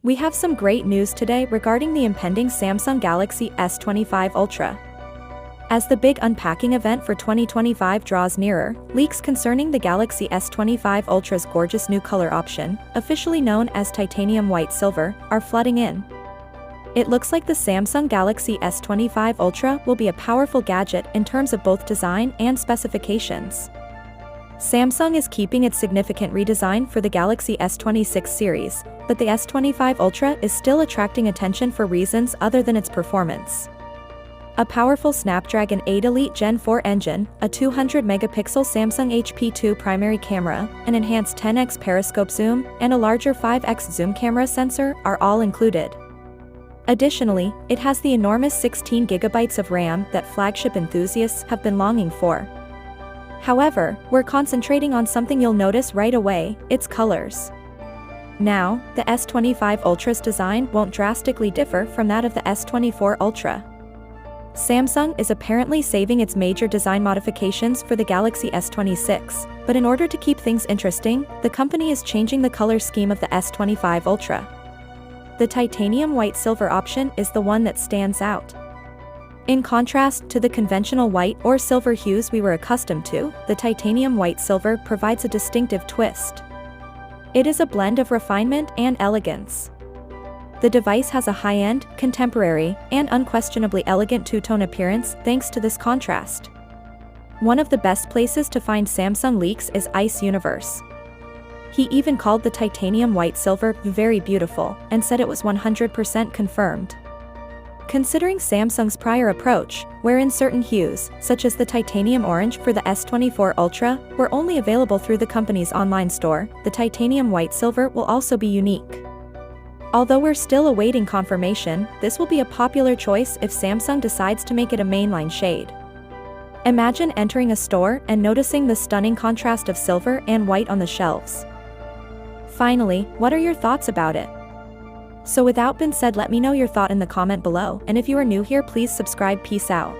We have some great news today regarding the impending Samsung Galaxy S25 Ultra. As the big unpacking event for 2025 draws nearer, leaks concerning the Galaxy S25 Ultra's gorgeous new color option, officially known as titanium white silver, are flooding in. It looks like the Samsung Galaxy S25 Ultra will be a powerful gadget in terms of both design and specifications. Samsung is keeping its significant redesign for the Galaxy S26 series, but the S25 Ultra is still attracting attention for reasons other than its performance. A powerful Snapdragon 8 Elite Gen 4 engine, a 200-megapixel Samsung HP2 primary camera, an enhanced 10x periscope zoom, and a larger 5x zoom camera sensor are all included. Additionally, it has the enormous 16GB of RAM that flagship enthusiasts have been longing for. However, we're concentrating on something you'll notice right away: its colors. Now, the S25 Ultra's design won't drastically differ from that of the S24 Ultra. Samsung is apparently saving its major design modifications for the Galaxy S26, but in order to keep things interesting, the company is changing the color scheme of the S25 Ultra. The titanium white silver option is the one that stands out. In contrast to the conventional white or silver hues we were accustomed to, the titanium white silver provides a distinctive twist. It is a blend of refinement and elegance. The device has a high-end, contemporary, and unquestionably elegant two-tone appearance thanks to this contrast. One of the best places to find Samsung leaks is Ice Universe. He even called the titanium white silver very beautiful and said it was 100% confirmed. Considering Samsung's prior approach, wherein certain hues, such as the titanium orange for the S24 Ultra, were only available through the company's online store, the titanium white silver will also be unique. Although we're still awaiting confirmation, this will be a popular choice if Samsung decides to make it a mainline shade. Imagine entering a store and noticing the stunning contrast of silver and white on the shelves. Finally, what are your thoughts about it? So without being said, let me know your thought in the comment below, and if you are new here, please subscribe. Peace out.